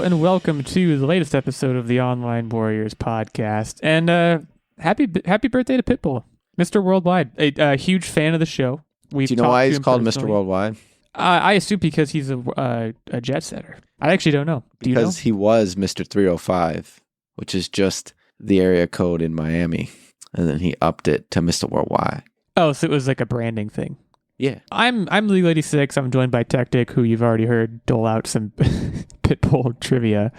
and welcome to the latest episode of the Online Warriors podcast. And happy birthday to Pitbull, Mr. Worldwide. A huge fan of the show. Do you know why he's called Mr. Worldwide? I assume because he's a jet setter. I actually don't know. Do because he was Mr. 305, which is just the area code in Miami. And then he upped it to Mr. Worldwide. Oh, so it was like a branding thing. Yeah. I'm Illeagle 86. I'm joined by Techtic, who you've already heard dole out some Pitbull Trivia.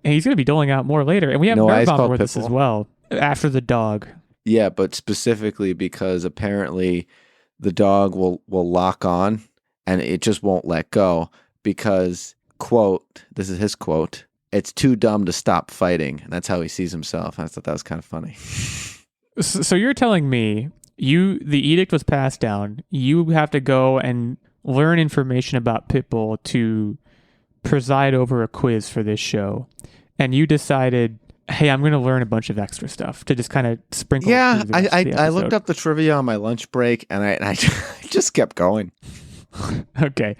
And he's going to be doling out more later. And we have Nerdbomber with us as well, after the dog. Yeah, but specifically because apparently the dog will lock on and it just won't let go because, quote, this is his quote, "It's too dumb to stop fighting." And that's how he sees himself. I thought that was kind of funny. So you're telling me the edict was passed down. You have to go and learn information about Pitbull to preside over a quiz for this show. And you decided, hey, I'm going to learn a bunch of extra stuff to just kind of sprinkle. Yeah, I looked up the trivia on my lunch break and I just kept going. Okay.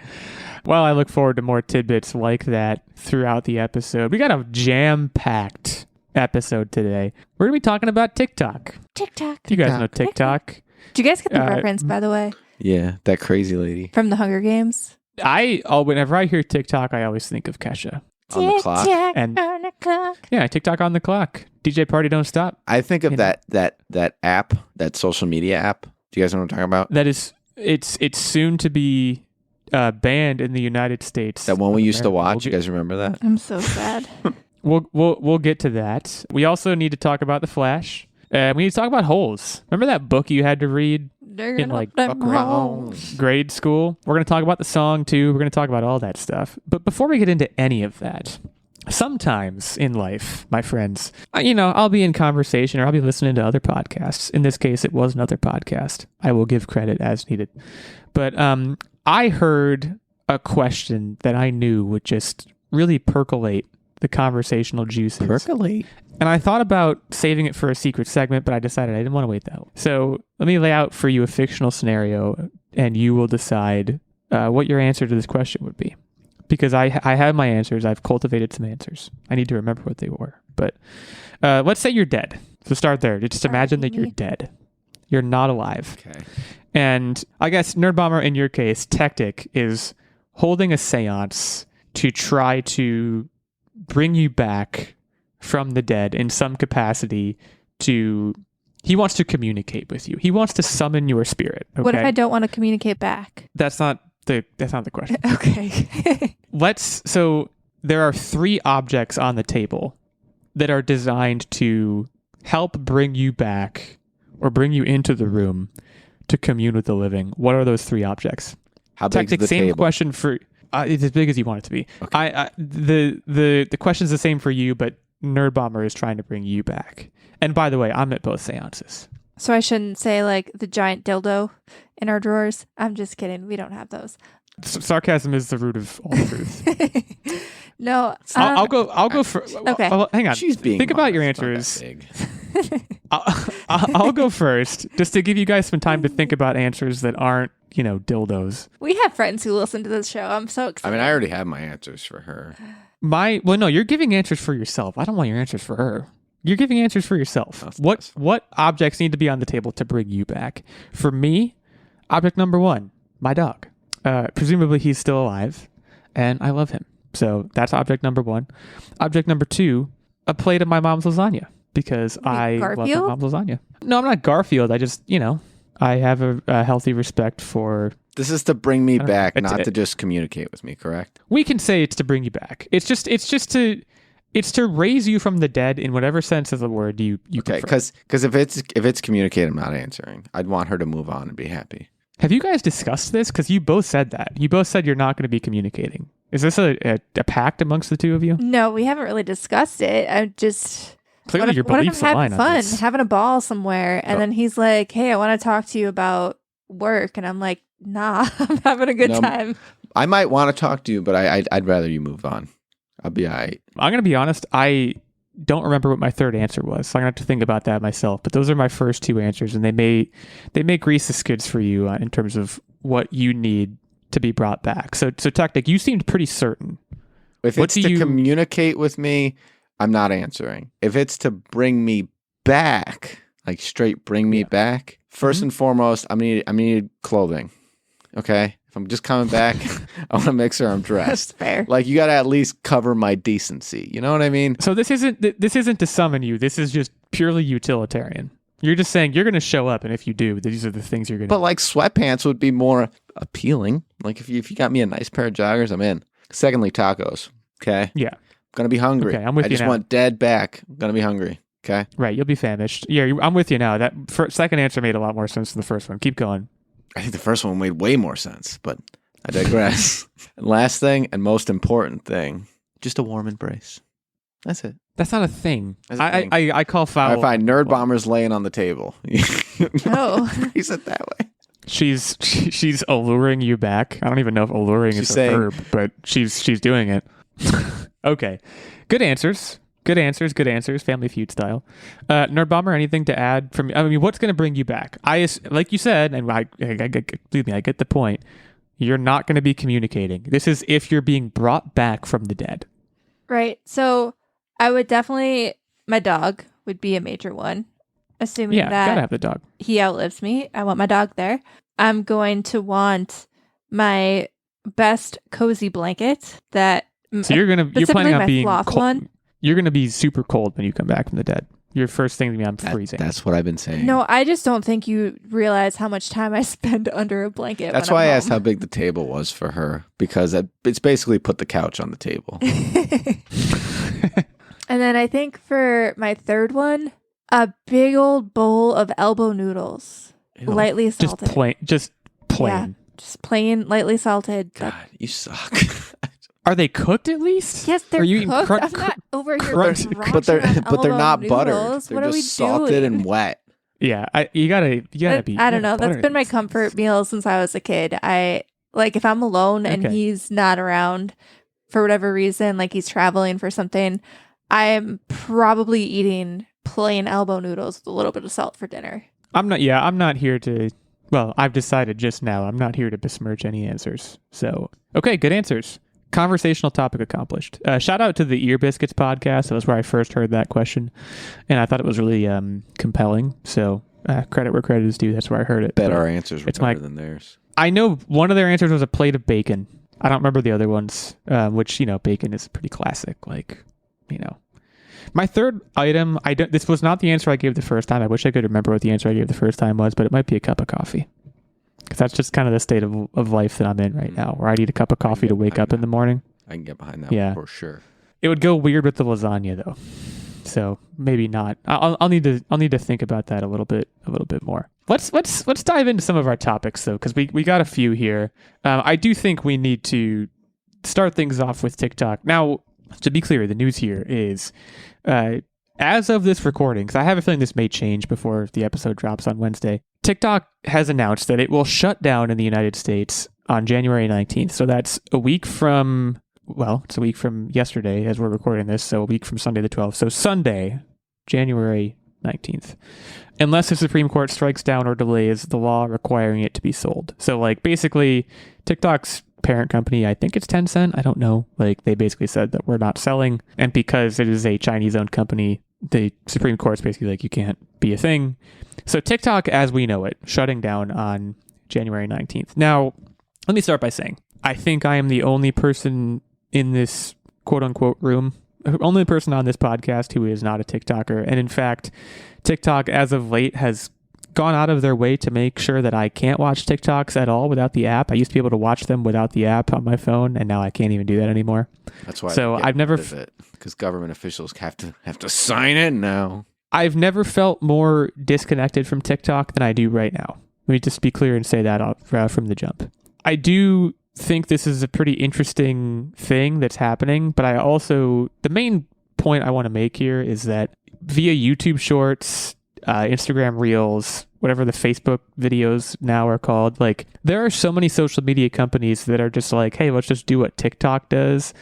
Well, I look forward to more tidbits like that throughout the episode. We got a jam-packed episode today. We're going to be talking about TikTok. TikTok. You guys know TikTok. Do you guys get the reference, by the way? Yeah, that crazy lady. From the Hunger Games? Whenever I hear TikTok, I always think of Kesha. On the clock. And on the clock. Yeah, TikTok on the clock. DJ Party Don't Stop. I think of that app, that social media app. Do you guys know what I'm talking about? That is, it's soon to be banned in the United States. That one we used to watch. You guys remember that? I'm so sad. We'll get to that. We also need to talk about The Flash. We need to talk about holes. Remember that book you had to read in like grade school? We're going to talk about the song too. We're going to talk about all that stuff. But before we get into any of that, sometimes in life, my friends, I'll be in conversation or I'll be listening to other podcasts. In this case, it was another podcast. I will give credit as needed. But I heard a question that I knew would just really percolate the conversational juices. Percolate. And I thought about saving it for a secret segment, but I decided I didn't want to wait that long. So let me lay out for you a fictional scenario, and you will decide what your answer to this question would be. Because I have my answers. I've cultivated some answers. I need to remember what they were. But let's say you're dead. So start there. Just imagine that you're dead. You're not alive. Okay. And I guess Nerdbomber, in your case, Techtic, is holding a seance to try to bring you back from the dead in some capacity. He wants to communicate with you. He wants to summon your spirit. Okay? What if I don't want to communicate back? That's not the question. Okay. So there are 3 objects on the table that are designed to help bring you back or bring you into the room to commune with the living. What are those 3 objects? How big is the same table? Question for it's as big as you want it to be. Okay. The question's the same for you, but Nerdbomber is trying to bring you back. And by the way, I'm at both seances. So I shouldn't say like the giant dildo in our drawers. I'm just kidding. We don't have those. Sarcasm is the root of all truth. No. I'll go for. Okay. Hang on. She's being Think about your answers. I'll go first, just to give you guys some time to think about answers that aren't, dildos. We have friends who listen to this show. I'm so excited. I mean, I already have my answers for her. No, you're giving answers for yourself. I don't want your answers for her. You're giving answers for yourself. What objects need to be on the table to bring you back? For me, object number 1, my dog. Presumably he's still alive, and I love him. So that's object number 1. Object number 2, a plate of my mom's lasagna, because I love my mom's lasagna. No, I'm not Garfield. I just, I have a healthy respect for... This is to bring me back, not to just communicate with me, correct? We can say it's to bring you back. It's to raise you from the dead in whatever sense of the word you okay, because if it's communicate, I'm not answering. I'd want her to move on and be happy. Have you guys discussed this? Because you both said that. You both said you're not going to be communicating. Is this a pact amongst the two of you? No, we haven't really discussed it. I just... Clearly your beliefs align on this. Having a ball somewhere, and then he's like, hey, I want to talk to you about work. And I'm like, nah, I'm having a good time. I might want to talk to you, but I'd rather you move on. I'll be all right. I'm going to be honest. I don't remember what my third answer was, so I'm going to have to think about that myself. But those are my first 2 answers, and they may grease the skids for you in terms of what you need to be brought back. So Techtic, you seemed pretty certain If it's to communicate with me, I'm not answering. If it's to bring me back, like straight bring me back, first and foremost, I need clothing. Okay? If I'm just coming back, I want to make sure I'm dressed. That's fair. Like, you got to at least cover my decency. You know what I mean? So this isn't to summon you. This is just purely utilitarian. You're just saying you're going to show up, and if you do, these are the things you're going to do. But like sweatpants would be more appealing. Like if you got me a nice pair of joggers, I'm in. Secondly, tacos. Okay? Yeah. I'm going to be hungry. Okay, I'm with you now. I just want dead back. I'm going to be hungry. Okay? Right, you'll be famished. Yeah, I'm with you now. That second answer made a lot more sense than the first one. Keep going. I think the first one made way more sense, but I digress. And last thing, and most important thing, just a warm embrace. That's it. That's not a thing. Thing. I call foul. I find Nerdbomber's laying on the table. Oh. Embrace it that way. She's alluring you back. I don't even know if alluring is a verb, but she's doing it. Okay. Good answers. Family Feud style. Nerdbomber, anything to add from? I mean, what's going to bring you back? Like you said, and believe me, I get the point. You're not going to be communicating. This is if you're being brought back from the dead. Right. So I would definitely, my dog would be a major one, assuming that gotta have the dog. He outlives me. I want my dog there. I'm going to want my best cozy blanket that. So you're planning on being cold. One. You're going to be super cold when you come back from the dead. Your first thing to be, I'm freezing. That's what I've been saying. No, I just don't think you realize how much time I spend under a blanket. That's why I asked how big the table was for her, because it's basically put the couch on the table. And then I think for my third one, a big old bowl of elbow noodles, lightly salted. Just plain. Yeah, just plain, lightly salted. God, you suck. Are they cooked at least? Yes, they're cooked. I'm not over here but they're not buttered. They're what just salted and wet. Yeah, you gotta be. I don't know. That's been my comfort meal since I was a kid. I like if I'm alone and he's not around for whatever reason, like he's traveling for something, I'm probably eating plain elbow noodles with a little bit of salt for dinner. I'm not here to. Well, I've decided just now I'm not here to besmirch any answers. So okay, good answers. Conversational topic accomplished. Shout out to the Ear Biscuits podcast. That was where I first heard that question, and I thought it was really compelling. So credit where credit is due. That's where I heard it. Bet our answers were better than theirs. I know one of their answers was a plate of bacon. I don't remember the other ones, which, bacon is pretty classic. Like, My third item, this was not the answer I gave the first time. I wish I could remember what the answer I gave the first time was, but it might be a cup of coffee. Because that's just kind of the state of life that I'm in right now, where I need a cup of coffee to wake up in the morning. I can get behind that one for sure. It would go weird with the lasagna though, so maybe not. I'll need to think about that a little bit more. Let's dive into some of our topics though, because we got a few here. I do think we need to start things off with TikTok. Now, to be clear, the news here is, as of this recording, because I have a feeling this may change before the episode drops on Wednesday, TikTok has announced that it will shut down in the United States on January 19th. So that's a week from yesterday as we're recording this. So a week from Sunday the 12th. So Sunday, January 19th. Unless the Supreme Court strikes down or delays the law requiring it to be sold. So basically TikTok's parent company, I think it's Tencent, I don't know. They basically said that we're not selling. And because it is a Chinese-owned company, the Supreme Court's basically you can't be a thing. So TikTok, as we know it, shutting down on January 19th. Now, let me start by saying, I think I am the only person in this quote-unquote room, only person on this podcast who is not a TikToker. And in fact, TikTok, as of late, has gone out of their way to make sure that I can't watch TikToks at all without the app. I used to be able to watch them without the app on my phone, and now I can't even do that anymore. That's why. So I've never, because government officials have to sign in now. I've never felt more disconnected from TikTok than I do right now. Let me just be clear and say that from the jump. I do think this is a pretty interesting thing that's happening, but the main point I want to make here is that via YouTube Shorts, Instagram Reels, whatever the Facebook videos now are called, there are so many social media companies that are just hey, let's just do what TikTok does.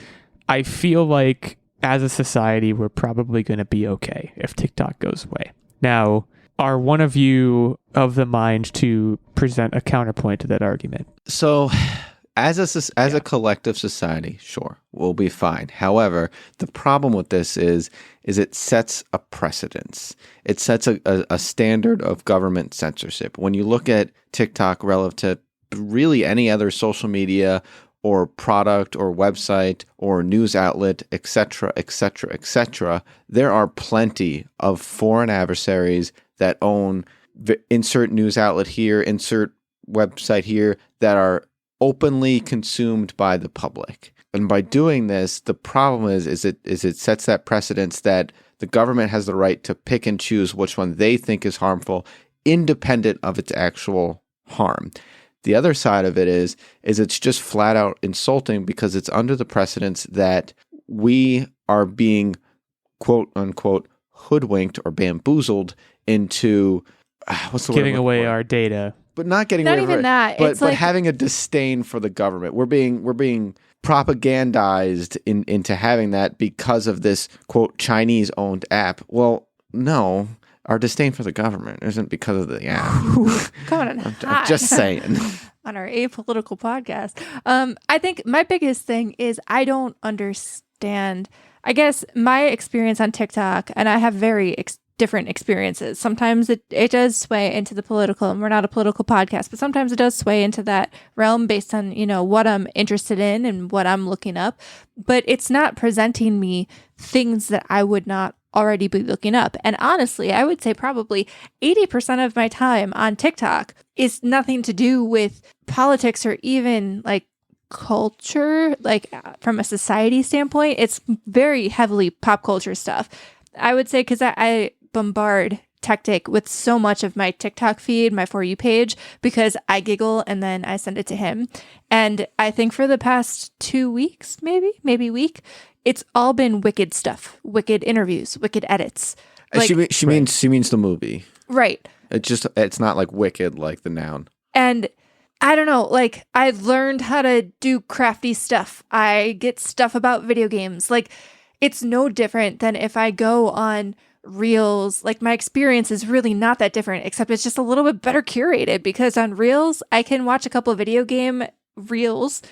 I feel like as a society, we're probably going to be okay if TikTok goes away. Now, are one of you of the mind to present a counterpoint to that argument? So, As a collective society, sure, we'll be fine. However, the problem with this is it sets a precedence. It sets a standard of government censorship. When you look at TikTok relative to really any other social media or product or website or news outlet, etc., etc., etc., there are plenty of foreign adversaries that own insert news outlet here, insert website here, that are openly consumed by the public. And by doing this, the problem is it sets that precedence that the government has the right to pick and choose which one they think is harmful, independent of its actual harm. The other side of it is it's just flat out insulting because it's under the precedence that we are being, quote unquote, hoodwinked or bamboozled into what's the giving word away our data. But not getting Not away even that. But It's like having a disdain for the government. We're being propagandized into having that because of this, quote, Chinese-owned app. Well, no. Our disdain for the government isn't because of the app. Coming in I'm hot. just saying. On our apolitical podcast. I think my biggest thing is I don't understand. I guess my experience on TikTok, and I have very different experiences. Sometimes it does sway into the political, and we're not a political podcast, but sometimes it does sway into that realm based on, what I'm interested in and what I'm looking up. But it's not presenting me things that I would not already be looking up. And honestly, I would say probably 80% of my time on TikTok is nothing to do with politics or even like culture, like from a society standpoint. It's very heavily pop culture stuff. I would say because I bombard Techtic with so much of my TikTok feed, my For You page, because I giggle and then I send it to him. And I think for the past 2 weeks, maybe week, it's all been Wicked stuff, Wicked interviews, Wicked edits. Like, she means the movie. Right. It's not like Wicked, like the noun. And I don't know, like I've learned how to do crafty stuff. I get stuff about video games. Like it's no different than if I go on Reels. Like my experience is really not that different, except it's just a little bit better curated because on Reels, I can watch a couple of video game Reels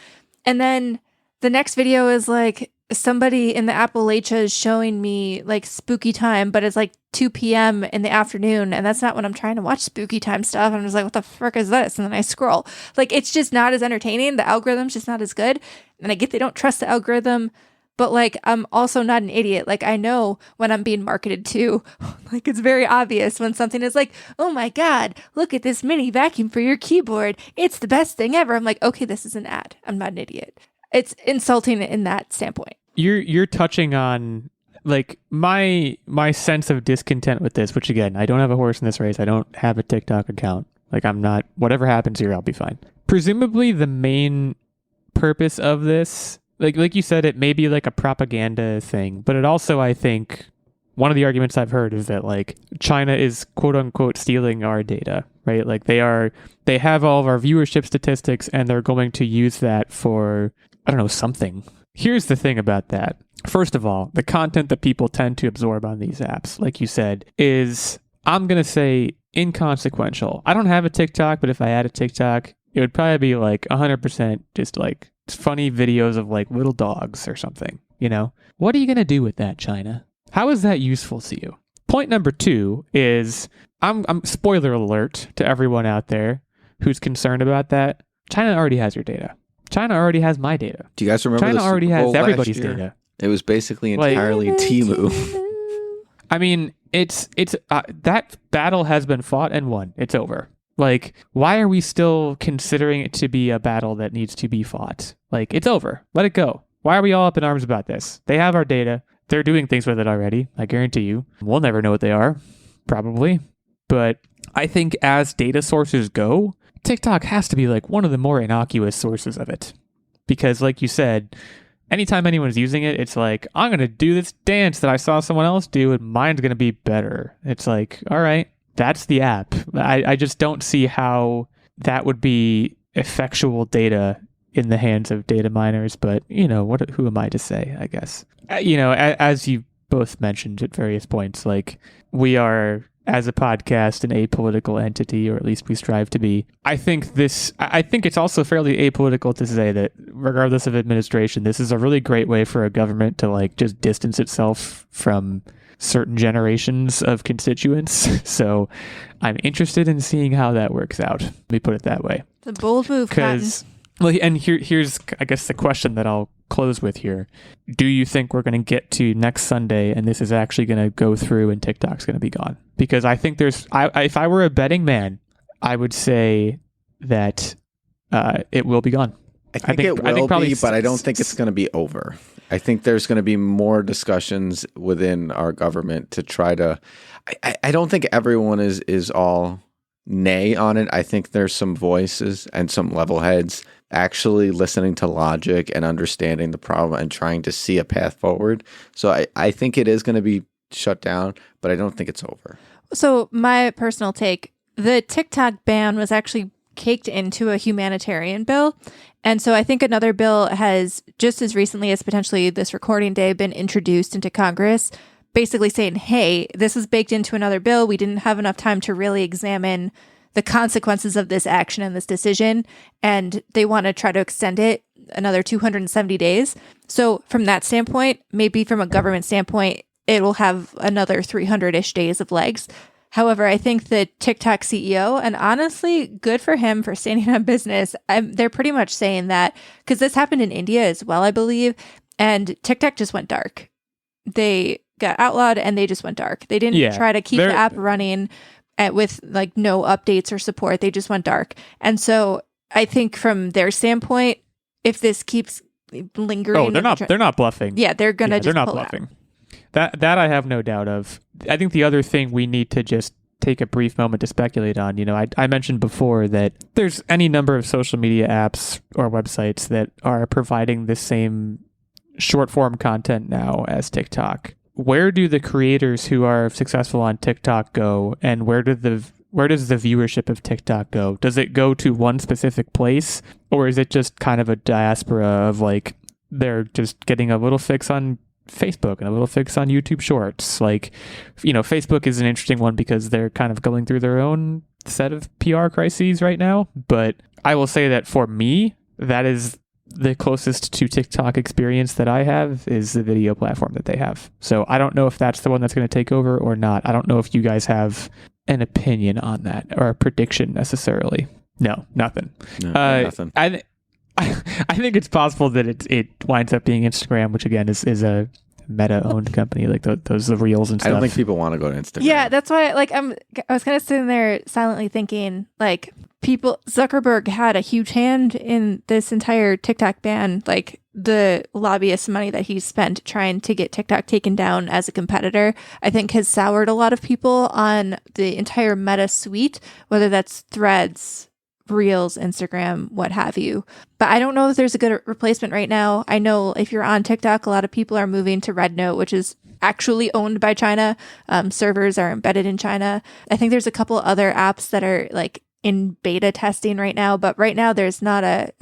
and then the next video is like somebody in the Appalachians showing me like spooky time, but it's like 2 p.m. in the afternoon. And that's not when I'm trying to watch spooky time stuff. I'm just like, what the frick is this? And then I scroll. Like, it's just not as entertaining. The algorithm's just not as good. And I get they don't trust the algorithm, but like, I'm also not an idiot. Like, I know when I'm being marketed to, like, it's very obvious when something is like, oh my God, look at this mini vacuum for your keyboard. It's the best thing ever. I'm like, okay, this is an ad. I'm not an idiot. It's insulting in that standpoint. You're touching on like my sense of discontent with this, which again, I don't have a horse in this race. I don't have a TikTok account. Like I'm not, whatever happens here, I'll be fine. Presumably the main purpose of this, like you said, it may be like a propaganda thing, but it also, I think one of the arguments I've heard is that like China is quote unquote stealing our data, right? Like they have all of our viewership statistics and they're going to use that for, I don't know, something. Here's the thing about that. First of all, the content that people tend to absorb on these apps, like you said, is, I'm going to say, inconsequential. I don't have a TikTok, but if I had a TikTok, it would probably be like 100% just like funny videos of like little dogs or something, you know? What are you going to do with that, China? How is that useful to you? Point number 2 is, I'm spoiler alert to everyone out there who's concerned about that. China already has your data. China already has my data. Do you guys remember China already has everybody's data. It was basically entirely Temu. I mean, it's that battle has been fought and won. It's over. Like, why are we still considering it to be a battle that needs to be fought? Like, it's over. Let it go. Why are we all up in arms about this? They have our data. They're doing things with it already. I guarantee you. We'll never know what they are, probably. But I think as data sources go, TikTok has to be like one of the more innocuous sources of it. Because like you said, anytime anyone's using it, it's like, I'm going to do this dance that I saw someone else do and mine's going to be better. It's like, all right, that's the app. I just don't see how that would be effectual data in the hands of data miners. But, you know, who am I to say, I guess? You know, as you both mentioned at various points, like we are as a podcast an apolitical entity, or at least we strive to be. I think it's also fairly apolitical to say that regardless of administration, this is a really great way for a government to like just distance itself from certain generations of constituents. So I'm interested in seeing how that works out. Let me put it that way. It's a bold move, And here's, I guess, the question that I'll close with here. Do you think we're going to get to next Sunday and this is actually going to go through and TikTok's going to be gone? Because I think if I were a betting man, I would say that it will be gone. I think it will be, but I don't think it's going to be over. I think there's going to be more discussions within our government to try to... I don't think everyone is all nay on it. I think there's some voices and some level heads actually listening to logic and understanding the problem and trying to see a path forward. So I think it is going to be shut down, but I don't think it's over. So my personal take, the TikTok ban was actually caked into a humanitarian bill. And so I think another bill has just as recently as potentially this recording day been introduced into Congress, basically saying, hey, this was baked into another bill. We didn't have enough time to really examine the consequences of this action and this decision, and they want to try to extend it another 270 days. So from that standpoint, maybe from a government standpoint, it will have another 300-ish days of legs. However, I think the TikTok CEO, and honestly, good for him for standing on business, they're pretty much saying that, because this happened in India as well, I believe, and TikTok just went dark. They got outlawed and they just went dark. They didn't try to keep the app running with like no updates or support. They just went dark. And so I think from their standpoint, if this keeps lingering, they're not bluffing. Yeah, they're gonna just not pull bluffing. Out. That I have no doubt of. I think the other thing we need to just take a brief moment to speculate on, I mentioned before that there's any number of social media apps or websites that are providing the same short form content now as TikTok. Where do the creators who are successful on TikTok go, and where does the viewership of TikTok go? Does it go to one specific place, or is it just kind of a diaspora of like they're just getting a little fix on Facebook and a little fix on YouTube Shorts? Like, Facebook is an interesting one because they're kind of going through their own set of PR crises right now. But I will say that for me, that is the closest to TikTok experience that I have is the video platform that they have. So I don't know if that's the one that's going to take over or not. I don't know if you guys have an opinion on that or a prediction necessarily. No, nothing. No, nothing. I think it's possible that it winds up being Instagram, which again is a Meta-owned company, like those the reels and stuff. I don't think people want to go to Instagram. Yeah, that's why. I was kind of sitting there silently thinking, like, Zuckerberg had a huge hand in this entire TikTok ban. Like the lobbyist money that he spent trying to get TikTok taken down as a competitor, I think has soured a lot of people on the entire Meta suite, whether that's Threads, Reels, Instagram, what have you. But I don't know if there's a good replacement right now. I know if you're on TikTok, a lot of people are moving to Rednote, which is actually owned by China. Servers are embedded in China. I think there's a couple other apps that are like in beta testing right now, but right now there's not a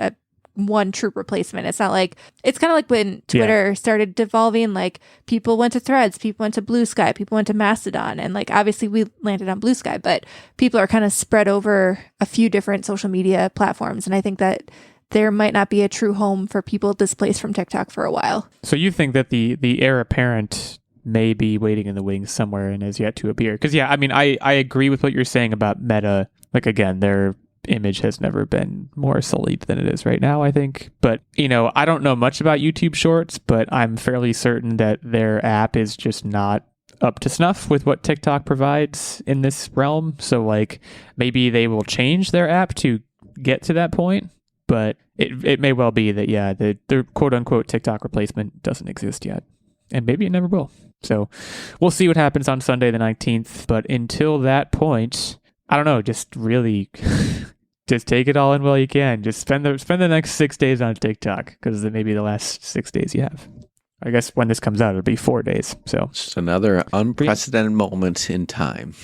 one true replacement. It's not like, it's kind of like when Twitter started devolving, like people went to Threads, people went to Blue Sky, people went to Mastodon, and like obviously we landed on Blue Sky, but people are kind of spread over a few different social media platforms, and I think that there might not be a true home for people displaced from TikTok for a while. So you think that the heir apparent may be waiting in the wings somewhere and is yet to appear? Because I agree with what you're saying about Meta. Like again, their image has never been more sullied than it is right now, I think. But, I don't know much about YouTube Shorts, but I'm fairly certain that their app is just not up to snuff with what TikTok provides in this realm. So, like, maybe they will change their app to get to that point. But it may well be that, the quote-unquote TikTok replacement doesn't exist yet. And maybe it never will. So we'll see what happens on Sunday the 19th. But until that point, I don't know, just really just take it all in while you can. Just spend the next 6 days on TikTok, because it may be the last 6 days you have. I guess when this comes out, it'll be 4 days. So just another unprecedented moment in time.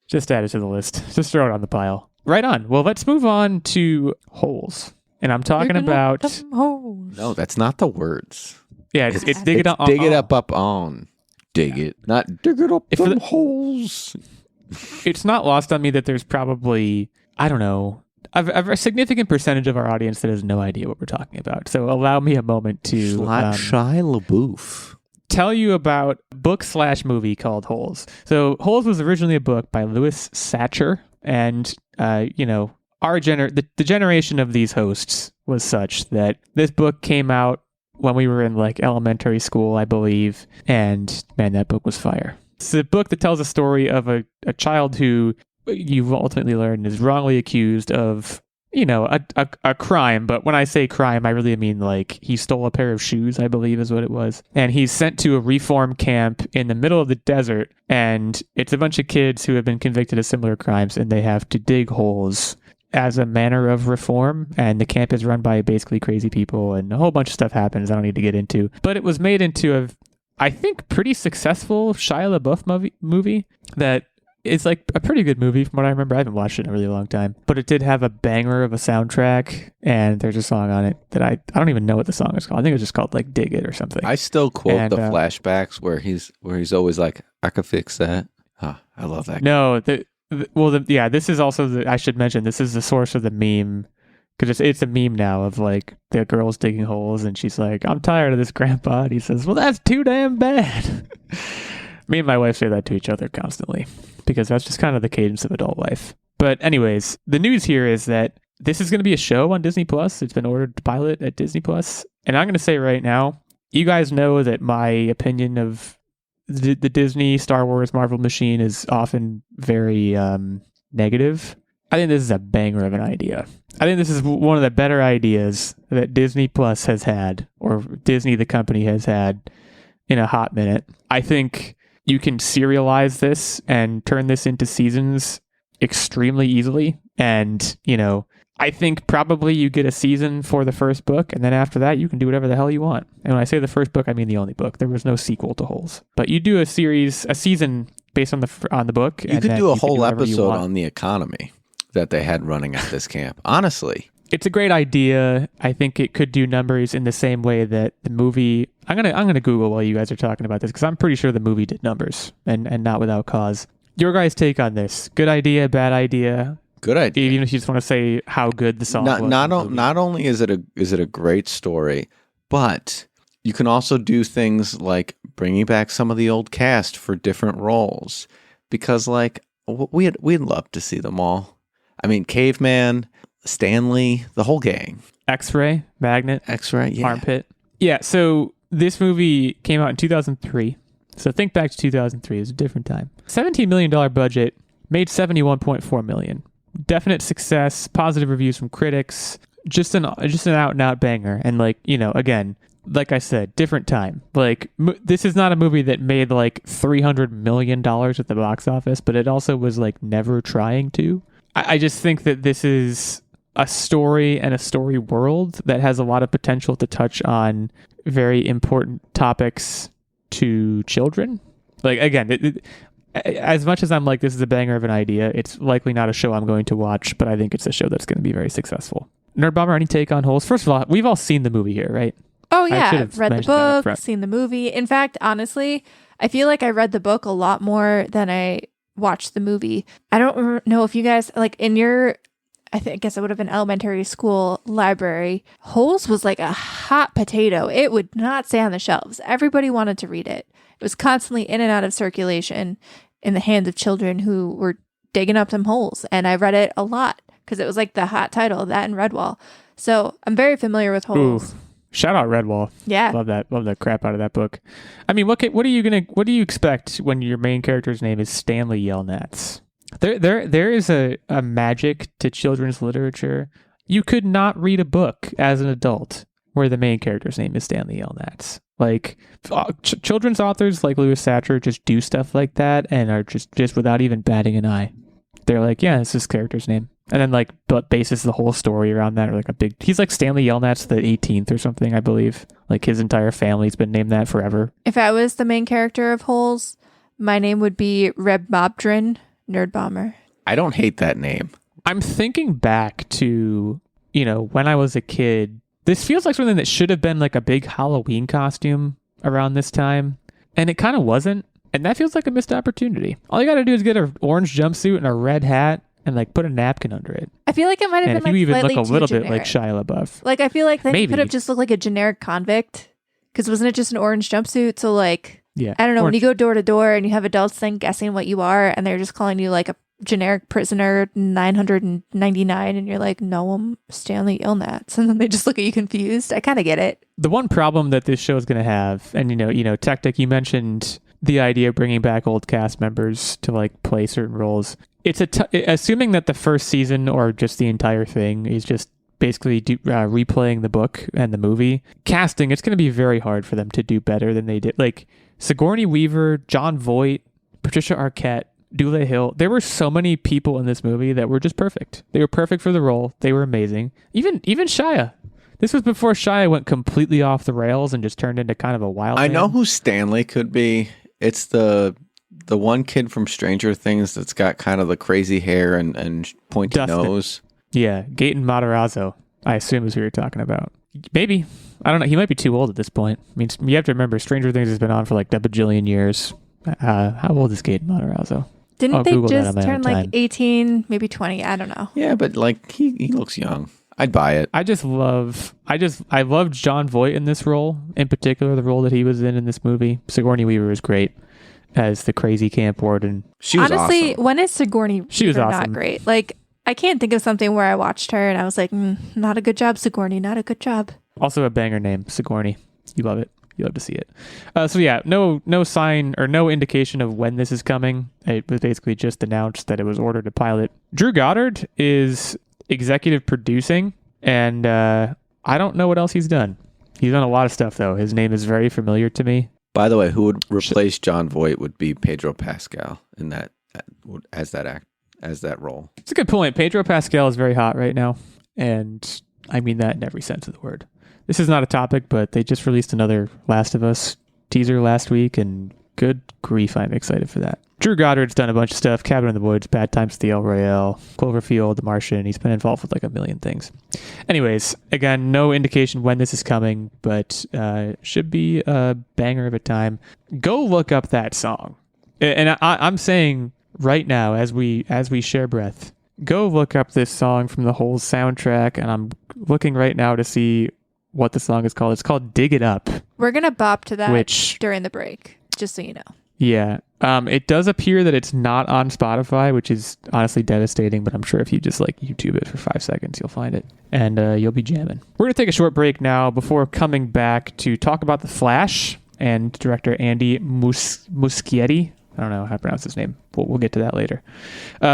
Just add it to the list. Just throw it on the pile. Right on. Well, let's move on to holes. And I'm talking about holes. No, that's not the words. Yeah, it's dig it up. Dig it up on. Dig it. Not dig it up them holes. it's not lost on me that there's probably, I don't know, a significant percentage of our audience that has no idea what we're talking about. So allow me a moment to Shia LaBeouf. Tell you about a book/movie called Holes. So Holes was originally a book by Louis Satcher, and the generation of these hosts was such that this book came out when we were in like elementary school, I believe, and man, that book was fire. It's a book that tells a story of a child who you ultimately learn is wrongly accused of, a crime. But when I say crime, I really mean like he stole a pair of shoes, I believe is what it was. And he's sent to a reform camp in the middle of the desert. And it's a bunch of kids who have been convicted of similar crimes, and they have to dig holes as a manner of reform. And the camp is run by basically crazy people, and a whole bunch of stuff happens I don't need to get into. But it was made into I think, pretty successful Shia LaBeouf movie that it's like a pretty good movie from what I remember. I haven't watched it in a really long time, but it did have a banger of a soundtrack, and there's a song on it that I don't even know what the song is called. I think it's just called like Dig It or something. I still quote the flashbacks where he's always like, I could fix that. I love that. No, this is also I should mention, this is the source of the meme, because it's a meme now of like the girl's digging holes and she's like, I'm tired of this, grandpa. And he says, well, that's too damn bad. Me and my wife say that to each other constantly because that's just kind of the cadence of adult life. But anyways, the news here is that this is going to be a show on Disney Plus. It's been ordered to pilot at Disney Plus. And I'm going to say right now, you guys know that my opinion of the Disney, Star Wars, Marvel machine is often very negative. I think this is a banger of an idea. I think this is one of the better ideas that Disney Plus has had, or Disney, the company, has had in a hot minute. I think you can serialize this and turn this into seasons extremely easily. And, I think probably you get a season for the first book, and then after that, you can do whatever the hell you want. And when I say the first book, I mean the only book. There was no sequel to Holes. But you do a season based on the book. You could do a whole episode on the economy that they had running at this camp. Honestly, it's a great idea. I think it could do numbers in the same way that the movie. I'm gonna Google while you guys are talking about this because I'm pretty sure the movie did numbers and not without cause. Your guys' take on this? Good idea? Bad idea? Good idea. Even if you just want to say how good the song was. Not only is it a great story, but you can also do things like bringing back some of the old cast for different roles, because like we'd love to see them all. I mean, Caveman, Stanley, the whole gang. X-Ray, Magnet, X-Ray, yeah. Armpit. Yeah, so this movie came out in 2003. So think back to 2003. It was a different time. $17 million budget, made $71.4 million. Definite success, positive reviews from critics. Just an out-and-out banger. And like, again, like I said, different time. Like, this is not a movie that made like $300 million at the box office, but it also was like never trying to. I just think that this is a story and a story world that has a lot of potential to touch on very important topics to children. Like, again, as much as I'm like, this is a banger of an idea, it's likely not a show I'm going to watch, but I think it's a show that's going to be very successful. Nerdbomber, any take on Holes? First of all, we've all seen the movie here, right? Oh, yeah. I've read the book, seen the movie. In fact, honestly, I feel like I read the book a lot more than I watched the movie. I don't know if you guys, like in your, I guess it would have been elementary school library, Holes was like a hot potato. It would not stay on the shelves. Everybody wanted to read it. It was constantly in and out of circulation in the hands of children who were digging up some holes. And I read it a lot because it was like the hot title, that and Redwall. So I'm very familiar with Holes. Ooh. Shout out Redwall. Yeah. Love the crap out of that book. I mean, what do you expect when your main character's name is Stanley Yelnats? There is a magic to children's literature. You could not read a book as an adult where the main character's name is Stanley Yelnats. Like children's authors like Louis Satcher just do stuff like that and are just without even batting an eye. They're like, yeah, it's his character's name. And then like bases the whole story around that, or like he's like Stanley Yelnats the 18th or something, I believe. Like his entire family's been named that forever. If I was the main character of Holes, my name would be Reb Mobdrin, Nerdbomber. I don't hate that name. I'm thinking back to, when I was a kid. This feels like something that should have been like a big Halloween costume around this time. And it kind of wasn't. And that feels like a missed opportunity. All you got to do is get an orange jumpsuit and a red hat and like put a napkin under it. I feel like it might have And been if you even slightly look a little too bit like generic. Shia LaBeouf. Like, I feel like then you Maybe. could have just looked like a generic convict. Because wasn't it just an orange jumpsuit? So, like, Yeah. I don't know, when Orange- you go door to door and you have adults then guessing what you are, and they're just calling you like a generic prisoner 999, and you're like, no, I'm Stanley Ilnats. And then they just look at you confused. I kind of get it. The one problem that this show is going to have, and you know, Techtic, you mentioned the idea of bringing back old cast members to like play certain roles. It's assuming that the first season or just the entire thing is just basically replaying the book and the movie. Casting, it's going to be very hard for them to do better than they did. Like Sigourney Weaver, Jon Voight, Patricia Arquette, Dule Hill. There were so many people in this movie that were just perfect. They were perfect for the role. They were amazing. Even Shia. This was before Shia went completely off the rails and just turned into kind of a wild I man. know who Stanley could be. It's the one kid from Stranger Things that's got kind of the crazy hair and pointy Dustin. nose. Yeah, Gaten Matarazzo, I assume is who you're talking about. Maybe. I don't know. He might be too old at this point. I mean, you have to remember, Stranger Things has been on for like a bajillion years. How old is Gaten Matarazzo? Didn't I'll they Google that on just my turn own like time. 18, maybe 20? I don't know. Yeah, but like he looks young. I'd buy it. I loved Jon Voight in this role, in particular, the role that he was in this movie. Sigourney Weaver was great as the crazy camp warden. She was Honestly, awesome. when is Sigourney She was Weaver awesome. not great? Like, I can't think of something where I watched her and I was like, not a good job, Sigourney, not a good job. Also a banger name, Sigourney. You love it. You love to see it. So yeah, no sign or no indication of when this is coming. It was basically just announced that it was ordered to pilot. Drew Goddard is executive producing, and I don't know what else he's done. He's done a lot of stuff though. His name is very familiar to me. By the way, who would replace Jon Voight would be Pedro Pascal in that as that role. It's a good point. Pedro Pascal is very hot right now, and I mean that in every sense of the word. This is not a topic, but they just released another Last of Us teaser last week, and good grief, I'm excited for that. Drew Goddard's done a bunch of stuff: Cabin in the Woods, Bad Times at the El Royale, Cloverfield, The Martian. He's been involved with like a million things. Anyways, again, no indication when this is coming, but should be a banger of a time. Go look up that song, and I'm saying right now, as we share breath, go look up this song from the whole soundtrack, and I'm looking right now to see what the song is called. It's called Dig It Up. We're going to bop to that Which- during the break, just so you know. Yeah. It does appear that it's not on Spotify, which is honestly devastating, but I'm sure if you just like YouTube it for 5 seconds, you'll find it, and you'll be jamming. We're going to take a short break now before coming back to talk about The Flash and director Andy Muschietti. I don't know how to pronounce his name. We'll get to that later.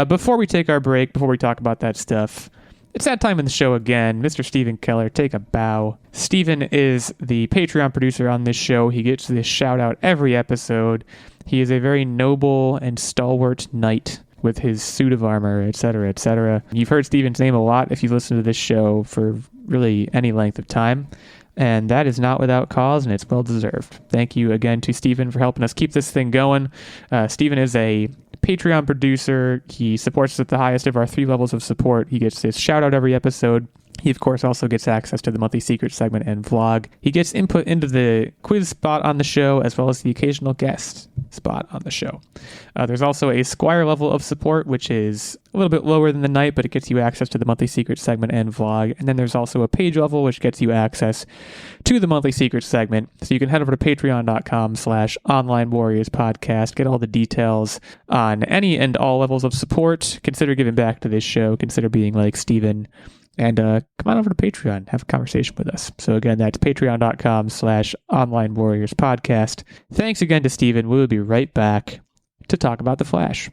Before we take our break, before we talk about that stuff, it's that time in the show again. Mr. Stephen Keller, take a bow. Stephen is the Patreon producer on this show. He gets this shout out every episode. He is a very noble and stalwart knight with his suit of armor, etc., etc. You've heard Stephen's name a lot if you've listened to this show for really any length of time. And that is not without cause, and it's well deserved. Thank you again to Stephen for helping us keep this thing going. Stephen is a Patreon producer. He supports us at the highest of our 3 levels of support. He gets his shout out every episode. He, of course, also gets access to the monthly secret segment and vlog. He gets input into the quiz spot on the show, as well as the occasional guest spot on the show. There's also a Squire level of support, which is a little bit lower than the Knight, but it gets you access to the monthly secret segment and vlog. And then there's also a page level, which gets you access to the monthly secret segment. So you can head over to patreon.com/Online Warriors Podcast, get all the details on any and all levels of support. Consider giving back to this show. Consider being like Steven. And come on over to Patreon, have a conversation with us. So again, that's patreon.com/Online Warriors Podcast. Thanks again to Steven. We'll be right back to talk about The Flash.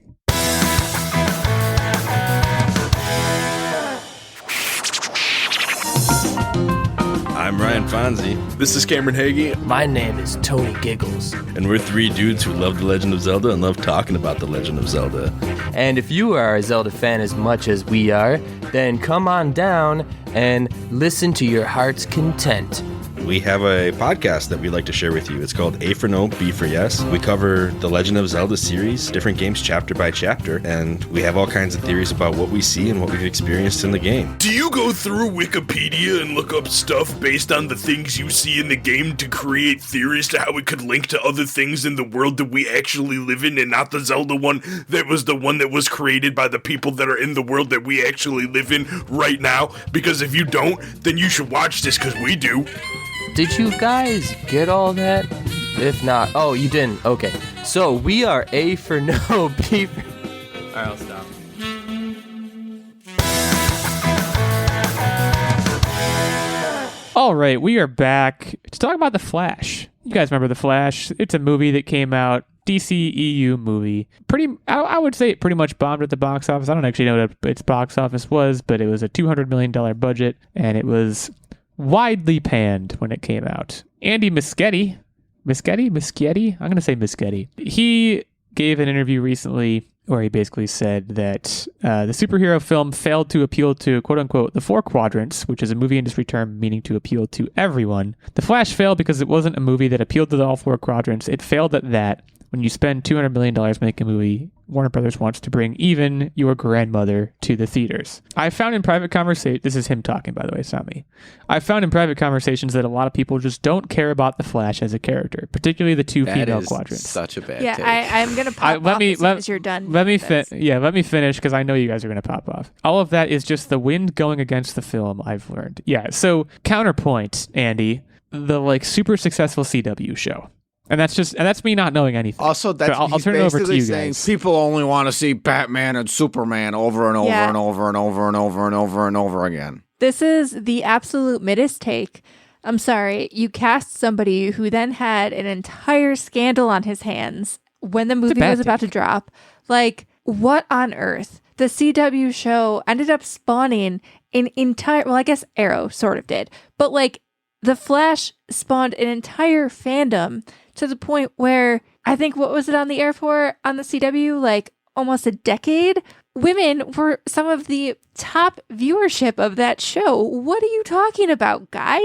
I'm Ryan Fonzie, This is Cameron Hagee. My name is Tony Giggles. and we're 3 dudes who love The Legend of Zelda and love talking about The Legend of Zelda. And if you are a Zelda fan as much as we are, then come on down and listen to your heart's content. we have a podcast that we'd like to share with you. It's called A for No, B for Yes. We cover the Legend of Zelda series, different games chapter by chapter, and we have all kinds of theories about what we see and what we've experienced in the game. Do you go through Wikipedia and look up stuff based on the things you see in the game to create theories to how it could link to other things in the world that we actually live in, and not the Zelda one that was the one that was created by the people that are in the world that we actually live in right now? Because if you don't, then you should watch this, because we do. Did you guys get all that? If not, oh, you didn't. Okay. So we are A for no, B for... All right, I'll stop. All right, we are back to talk about The Flash. You guys remember The Flash? It's a movie that came out, DC EU movie. I would say it pretty much bombed at the box office. I don't actually know what its box office was, but it was a $200 million budget, and it was widely panned when it came out. Andy Muschietti? I'm going to say Muschietti. He gave an interview recently where he basically said that the superhero film failed to appeal to, quote unquote, the four quadrants, which is a movie industry term meaning to appeal to everyone. The Flash failed because it wasn't a movie that appealed to all four quadrants. It failed at that. When you spend $200 million making a movie, Warner Brothers wants to bring even your grandmother to the theaters. I found in private conversation, this is him talking, by the way, it's not me. I found in private conversations that a lot of people just don't care about the Flash as a character, particularly the two female quadrants. Such a bad Yeah, take. I'm gonna pop off as soon as you're done. Let me finish because I know you guys are gonna pop off. All of that is just the wind going against the film. I've learned. Yeah. So counterpoint, Andy, the super successful CW show. And that's me not knowing anything. Also, that's I'll turn it over to you saying guys. people only want to see Batman and Superman over and over and over and over and over and over and over again. This is the absolute middest take. I'm sorry. You cast somebody who then had an entire scandal on his hands when the movie was about to drop. Like, what on earth? The CW show ended up spawning an entire... Well, I guess Arrow sort of did. But, The Flash spawned an entire fandom to the point where I think, what was it on the air for on the CW? Almost a decade? Women were some of the top viewership of that show. What are you talking about, guy?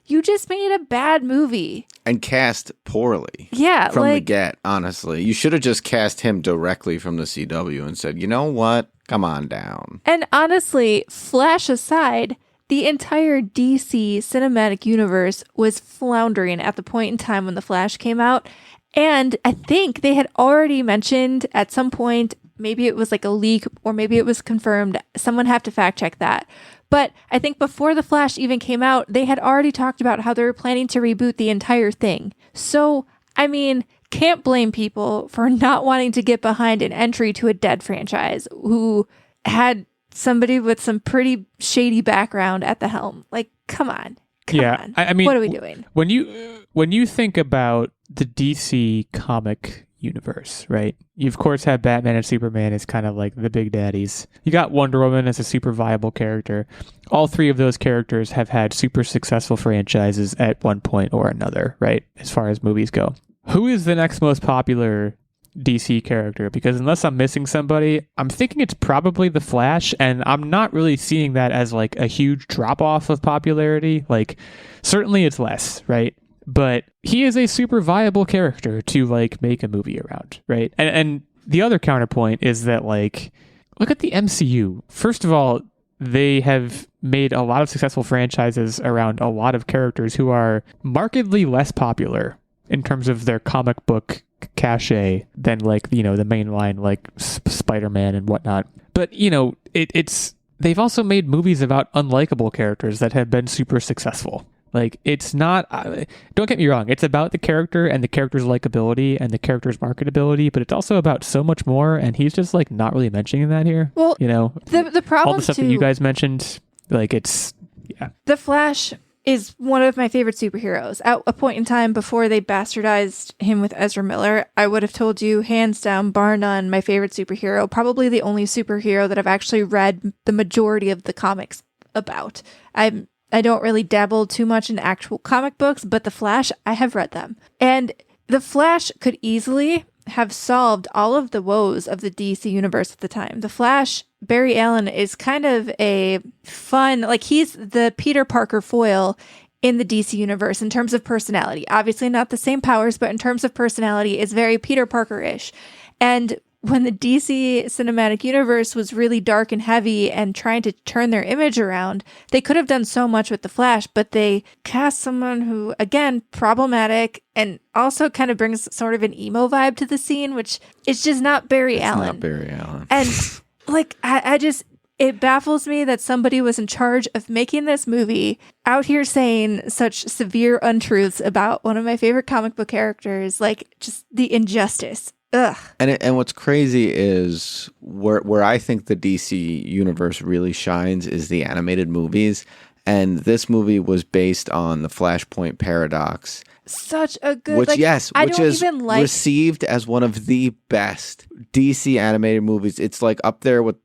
You just made a bad movie. And cast poorly. Yeah. From the get, honestly. You should have just cast him directly from the CW and said, you know what? Come on down. And honestly, Flash aside, the entire DC cinematic universe was floundering at the point in time when The Flash came out. And I think they had already mentioned at some point, maybe it was a leak or maybe it was confirmed. Someone have to fact check that. But I think before The Flash even came out, they had already talked about how they were planning to reboot the entire thing. So, can't blame people for not wanting to get behind an entry to a dead franchise who had somebody with some pretty shady background at the helm. Come on. Come on. What are we doing? When you think about the DC comic universe, right? You of course have Batman and Superman as kind of the big daddies. You got Wonder Woman as a super viable character. All three of those characters have had super successful franchises at one point or another, right? As far as movies go. Who is the next most popular DC character? Because unless I'm missing somebody, I'm thinking it's probably the Flash, and I'm not really seeing that as a huge drop off of popularity. Certainly it's less, right? But he is a super viable character to make a movie around, right? And the other counterpoint is that look at the MCU. First of all, they have made a lot of successful franchises around a lot of characters who are markedly less popular in terms of their comic book cachet than the mainline Spider-Man and whatnot. But it's they've also made movies about unlikable characters that have been super successful. It's not, don't get me wrong, it's about the character and the character's likability and the character's marketability, but it's also about so much more, and he's just not really mentioning that here. Well, the problem all the stuff that you guys mentioned, it's, yeah. The Flash is one of my favorite superheroes. At a point in time before they bastardized him with Ezra Miller, I would have told you, hands down, bar none, my favorite superhero, probably the only superhero that I've actually read the majority of the comics about. I don't really dabble too much in actual comic books, but The Flash, I have read them. And The Flash could easily have solved all of the woes of the DC universe at the time. The Flash, Barry Allen, is kind of a fun, he's the Peter Parker foil in the DC universe in terms of personality. Obviously not the same powers, but in terms of personality is very Peter Parker-ish. And when the DC cinematic universe was really dark and heavy and trying to turn their image around, they could have done so much with the Flash, but they cast someone who, again, problematic and also kind of brings sort of an emo vibe to the scene, which is just not Barry Allen. Not Barry Allen. And like, I just... It baffles me that somebody was in charge of making this movie out here saying such severe untruths about one of my favorite comic book characters, like just the injustice. Ugh. And what's crazy is where I think the DC universe really shines is the animated movies. And this movie was based on the Flashpoint paradox. Such a good, which is received as one of the best DC animated movies. It's like up there with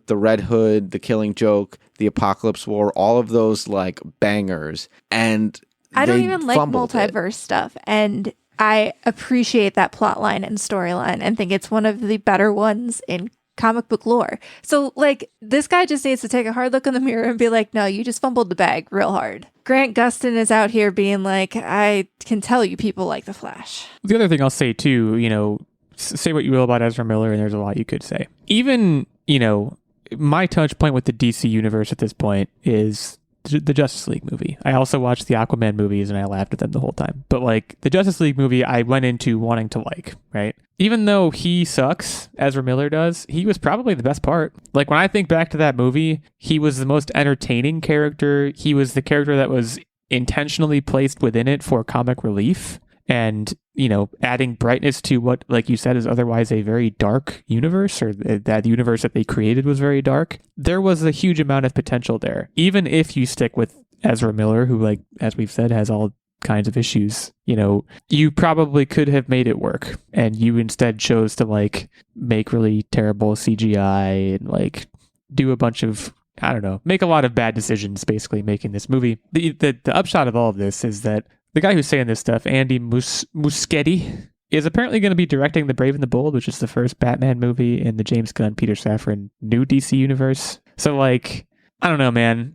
the Red Hood, the Killing Joke, the Apocalypse War, all of those like bangers. And I don't even like multiverse stuff, and I appreciate that plot line and storyline and think it's one of the better ones in comic book lore. So like, this guy just needs to take a hard look in the mirror and be like, no, you just fumbled the bag real hard. Grant Gustin is out here being like, I can tell you people like the Flash. The other thing I'll say too, you know, say what you will about Ezra Miller, and there's a lot you could say. Even, you know, my touch point with the DC universe at this point is the Justice League movie. I also watched the Aquaman movies and I laughed at them the whole time. But like the Justice League movie, I went into wanting to like, right? Even though he sucks, Ezra Miller does, he was probably the best part. Like when I think back to that movie, he was the most entertaining character. He was the character that was intentionally placed within it for comic relief. And, you know, adding brightness to what, like you said, is otherwise a very dark universe, or that universe that they created was very dark. There was a huge amount of potential there. Even if you stick with Ezra Miller, who, like, as we've said, has all kinds of issues, you know, you probably could have made it work. And you instead chose to, like, make really terrible CGI and, like, do a bunch of, I don't know, make a lot of bad decisions, basically, making this movie. The upshot of all of this is that the guy who's saying this stuff, Andy Muschietti, is apparently going to be directing The Brave and the Bold, which is the first Batman movie in the James Gunn, Peter Safran new DC universe. So, like, I don't know, man.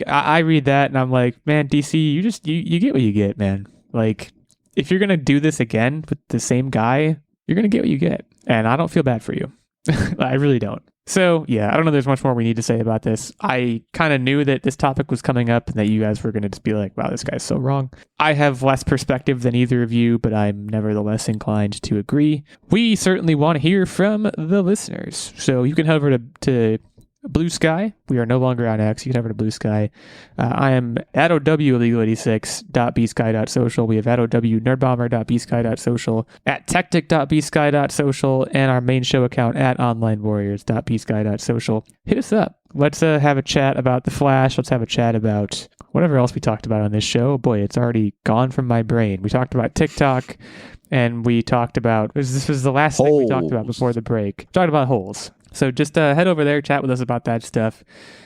I read that and I'm like, man, DC, you get what you get, man. Like, if you're going to do this again with the same guy, you're going to get what you get. And I don't feel bad for you. I really don't. So, yeah, I don't know there's much more we need to say about this. I kind of knew that this topic was coming up and that you guys were going to just be like, wow, this guy's so wrong. I have less perspective than either of you, but I'm nevertheless inclined to agree. We certainly want to hear from the listeners. So you can head over to Blue Sky. We are no longer on X. You can head over to Blue Sky. I am at @Illeagle86.bsky.social. We have at Nerdbomber.bsky.social, at Techtic.bsky.social, and our main show account at onlinewarriors.bsky.social. Hit us up. Let's have a chat about The Flash. Let's have a chat about whatever else we talked about on this show. Boy, it's already gone from my brain. We talked about TikTok, and we talked about, this was the last thing we talked about before the break. We talked about holes. So just head over there, chat with us about that stuff.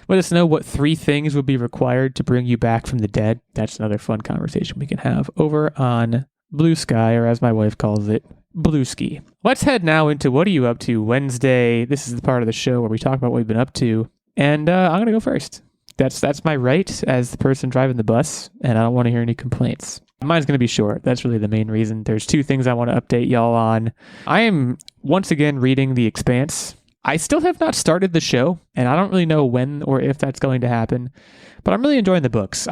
Let us know what 3 things would be required to bring you back from the dead. That's another fun conversation we can have over on Blue Sky, or as my wife calls it, Blue Ski. Let's head now into What Are You Up To Wednesday. This is the part of the show where we talk about what we've been up to. And I'm going to go first. That's my right as the person driving the bus, and I don't want to hear any complaints. Mine's going to be short. That's really the main reason. There's 2 things I want to update y'all on. I am once again reading The Expanse. I still have not started the show, and I don't really know when or if that's going to happen, but I'm really enjoying the books.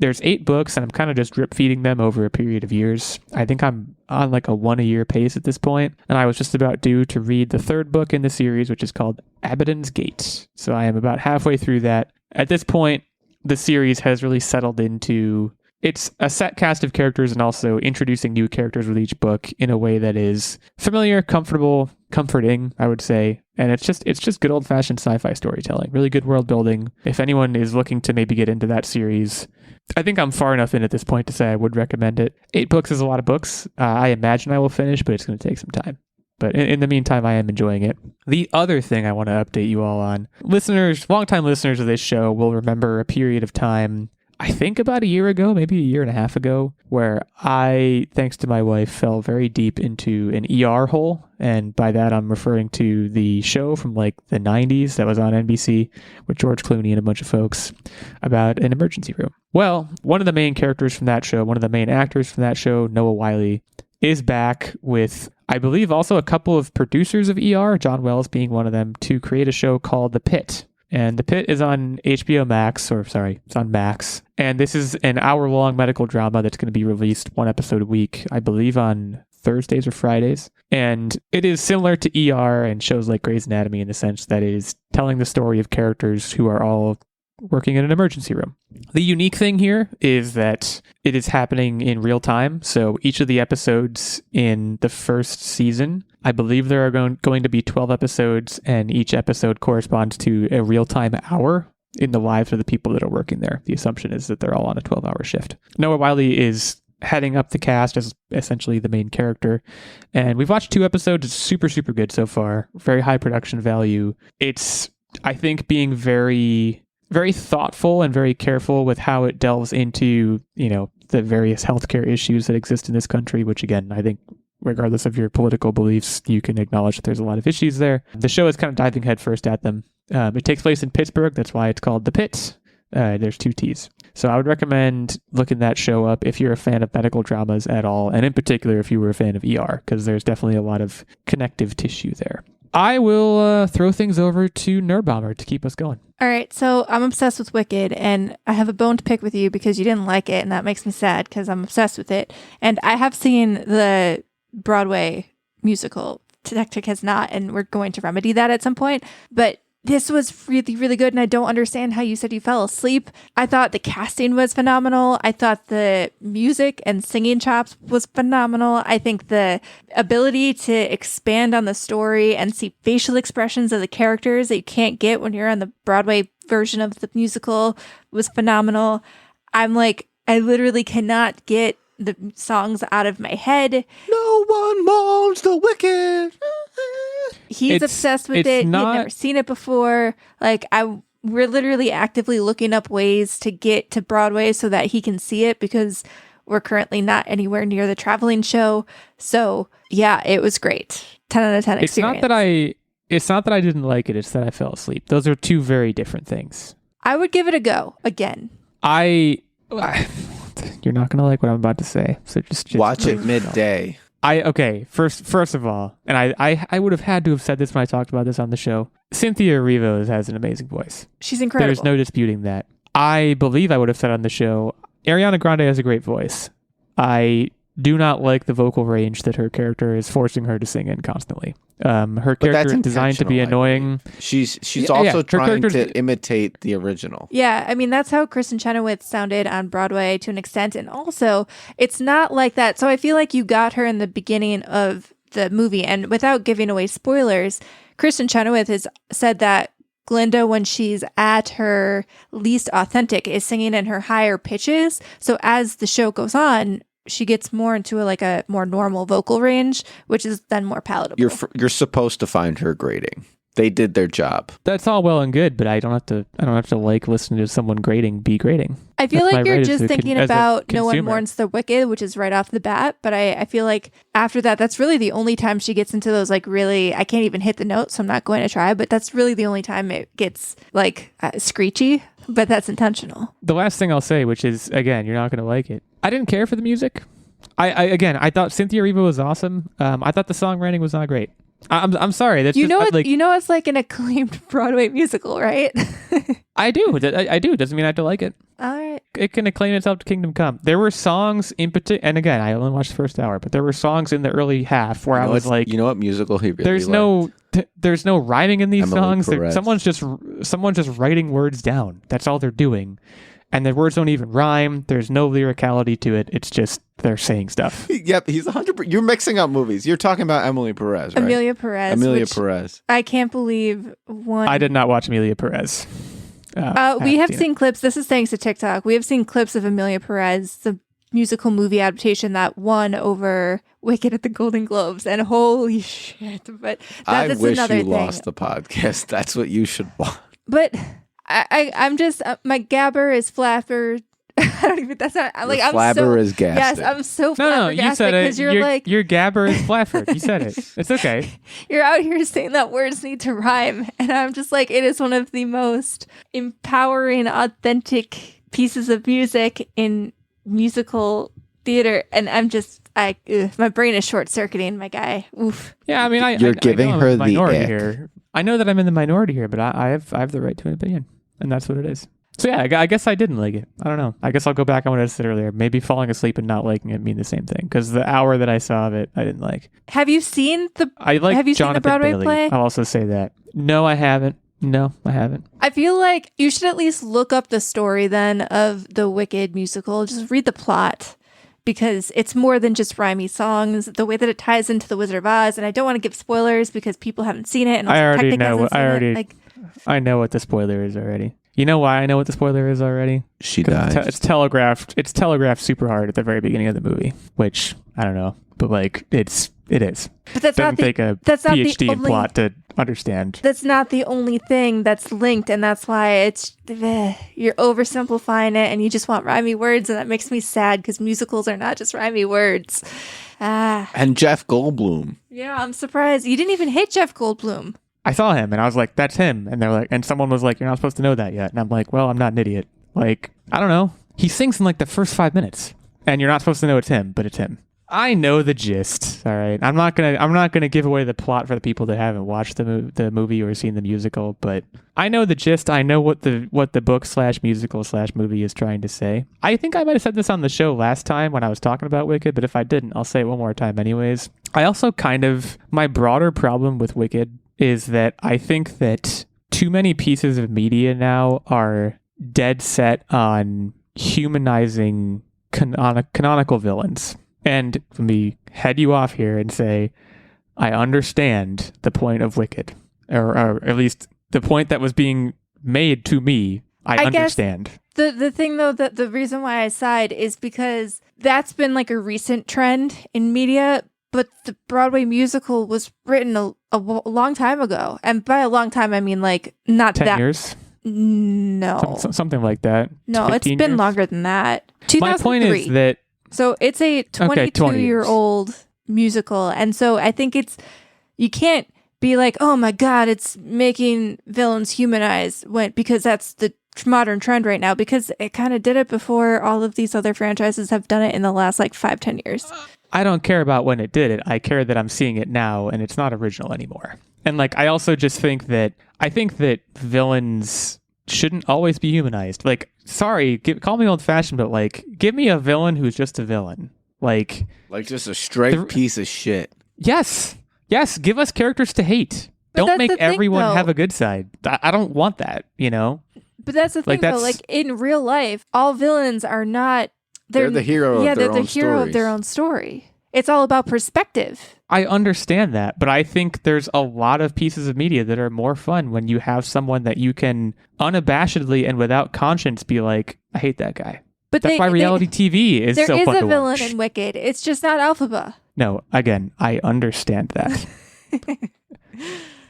There's 8 books, and I'm kind of just drip feeding them over a period of years. I think I'm on like a 1-a-year pace at this point, and I was just about due to read the 3rd book in the series, which is called Abaddon's Gate. So I am about halfway through that. At this point, the series has really settled into, it's a set cast of characters and also introducing new characters with each book in a way that is familiar, comfortable, comforting, I would say. And it's just good old-fashioned sci-fi storytelling. Really good world building. If anyone is looking to maybe get into that series, I think I'm far enough in at this point to say I would recommend it. 8 books is a lot of books. I imagine I will finish, but it's going to take some time. But in the meantime, I am enjoying it. The other thing I want to update you all on, longtime listeners of this show will remember a period of time. I think about a year ago, maybe a year and a half ago, where I, thanks to my wife, fell very deep into an ER hole. And by that, I'm referring to the show from like the 90s that was on NBC with George Clooney and a bunch of folks about an emergency room. Well, one of the main characters from that show, one of the main actors from that show, Noah Wyle, is back with, I believe, also a couple of producers of ER, John Wells being one of them, to create a show called The Pitt. And The Pitt is on HBO Max, it's on Max. And this is an hour-long medical drama that's going to be released one episode a week, I believe on Thursdays or Fridays. And it is similar to ER and shows like Grey's Anatomy in the sense that it is telling the story of characters who are all working in an emergency room. The unique thing here is that it is happening in real time. So each of the episodes in the first season, I believe there are going to be 12 episodes, and each episode corresponds to a real-time hour in the lives of the people that are working there. The assumption is that they're all on a 12-hour shift. Noah Wyle is heading up the cast as essentially the main character. And we've watched 2 episodes. It's super, super good so far. Very high production value. It's, I think, being very, very thoughtful and very careful with how it delves into, the various healthcare issues that exist in this country, which again, I think, regardless of your political beliefs, you can acknowledge that there's a lot of issues there. The show is kind of diving headfirst at them. It takes place in Pittsburgh. That's why it's called The Pitt. There's 2 T's. So I would recommend looking that show up if you're a fan of medical dramas at all, and in particular if you were a fan of ER, because there's definitely a lot of connective tissue there. I will throw things over to Nerdbomber to keep us going. All right, so I'm obsessed with Wicked, and I have a bone to pick with you because you didn't like it, and that makes me sad because I'm obsessed with it. And I have seen the Broadway musical. Techtic has not, and we're going to remedy that at some point. But this was really, really good, and I don't understand how you said you fell asleep. I thought the casting was phenomenal. I thought the music and singing chops was phenomenal. I think the ability to expand on the story and see facial expressions of the characters that you can't get when you're on the Broadway version of the musical was phenomenal. I'm like, I literally cannot get the songs out of my head. No one mourns the wicked. He's obsessed with it. He'd never seen it before. Like, we're literally actively looking up ways to get to Broadway so that he can see it because we're currently not anywhere near the traveling show. So yeah, it was great. 10 out of 10 experience. It's not that I didn't like it. It's that I fell asleep. Those are 2 very different things. I would give it a go again. You're not gonna like what I'm about to say, so just watch it midday. First of all, and I would have had to have said this when I talked about this on the show. Cynthia Erivo has an amazing voice. She's incredible. There's no disputing that. I believe I would have said on the show, Ariana Grande has a great voice. I do not like the vocal range that her character is forcing her to sing in constantly. Her character is designed to be annoying. She's also trying to imitate the original. Yeah, I mean, that's how Kristen Chenoweth sounded on Broadway to an extent. And also, it's not like that. So I feel like you got her in the beginning of the movie. And without giving away spoilers, Kristen Chenoweth has said that Glinda, when she's at her least authentic, is singing in her higher pitches. So as the show goes on, she gets more into a more normal vocal range, which is then more palatable. You're supposed to find her grating. They did their job. That's all well and good, but I don't have to like listening to someone be grating. I feel like you're just thinking about No One Mourns the Wicked, which is right off the bat. But I feel like after that, that's really the only time she gets into those really, I can't even hit the notes, so I'm not going to try. But that's really the only time it gets screechy. But that's intentional. The last thing I'll say, which is, again, you're not going to like it. I didn't care for the music. I thought Cynthia Erivo was awesome. I thought the songwriting was not great. I'm sorry. That's it's like an acclaimed Broadway musical, right? I do. I do. It doesn't mean I have to like it. All right. It can acclaim itself to Kingdom Come. There were songs in particular, and again, I only watched the first hour, but there were songs in the early half where I was like, you know what musical he really there's no rhyming in these Emily songs. Perez. Someone's just writing words down. That's all they're doing. And the words don't even rhyme. There's no lyricality to it. It's just they're saying stuff. Yep, he's 100%. You're mixing up movies. You're talking about Emily Perez, right? Amelia Perez. I can't believe one. I did not watch Amelia Perez. We have seen clips. This is thanks to TikTok. We have seen clips of Amelia Perez, the musical movie adaptation that won over Wicked at the Golden Globes, and holy shit! But that's another thing. Lost the podcast. That's what you should watch. But I'm just my gabber is flapper. I don't even. That's not like I'm flabber so. is Yes, gasted. I'm so. No, you said it. Because you're like your gabber is Flafford. You said it. It's okay. you're out here saying that words need to rhyme, and I'm just like, it is one of the most empowering, authentic pieces of music in musical theater, and I'm just, my brain is short circuiting, my guy. Oof. Yeah, I mean, You're giving I know I'm her in the minority ick. here. I know that I'm in the minority here, but I have the right to an opinion, and that's what it is. So yeah, I guess I didn't like it. I don't know. I guess I'll go back on what I said earlier. Maybe falling asleep and not liking it mean the same thing, because the hour that I saw of it, I didn't like. Have you seen the? I like Have you seen the Jonathan Broadway Bailey. play? I'll also say that. No, I haven't. I feel like you should at least look up the story then of the Wicked musical. Just read the plot, because it's more than just rhymey songs. The way that it ties into the Wizard of Oz, and I don't want to give spoilers because people haven't seen it, and also I already Techtic know. hasn't seen it. I know what the spoiler is already. You know why I know what the spoiler is already? She 'Cause dies. It's telegraphed. It's telegraphed super hard at the very beginning of the movie, which I don't know, but like it is. But that's Doesn't not the, take a that's not the PhD in only- plot to understand. That's not the only thing that's linked, and that's why you're oversimplifying it, and you just want rhymey words, and that makes me sad because musicals are not just rhymey words. And Jeff Goldblum. Yeah, I'm surprised you didn't even hit Jeff Goldblum. I saw him and I was like, "That's him," and they're like, and someone was like, "You're not supposed to know that yet," and I'm like, "Well, I'm not an idiot." Like, I don't know. He sings in like the first 5 minutes, and you're not supposed to know it's him, but it's him. I know the gist. All right, I'm not gonna give away the plot for the people that haven't watched the movie or seen the musical, but I know the gist. I know what the book / musical / movie is trying to say. I think I might have said this on the show last time when I was talking about Wicked, but if I didn't, I'll say it one more time anyways. I also my broader problem with Wicked is that I think that too many pieces of media now are dead set on humanizing canonical villains. And let me head you off here and say, I understand the point of Wicked, or at least the point that was being made to me. I understand. The thing though, that the reason why I sighed is because that's been like a recent trend in media, but the Broadway musical was written a long time ago. And by a long time, I mean like not 10 that. years? No. Something like that. No, it's 15 been years? longer than that. 2003. My point is that So it's a 22-year-old musical. And so I think you can't be like, oh my God, it's making villains humanized because that's the modern trend right now, because it kind of did it before all of these other franchises have done it in the last like 5-10 years. I don't care about when it did it. I care that I'm seeing it now and it's not original anymore. And like, I also just think that villains shouldn't always be humanized. Like, sorry, call me old fashioned, but like, give me a villain who's just a villain. Like just a straight piece of shit. Yes, give us characters to hate. But Don't that's make the thing, everyone though. have a good side. I don't want that, you know? But that's the thing, though. Like in real life, all villains are not. They're the hero of their they're the own hero of stories. their own story. It's all about perspective. I understand that, but I think there's a lot of pieces of media that are more fun when you have someone that you can unabashedly and without conscience be like, I hate that guy. But That's why reality TV is so fun to watch. There is a villain in Wicked. It's just not Elphaba. No, again, I understand that.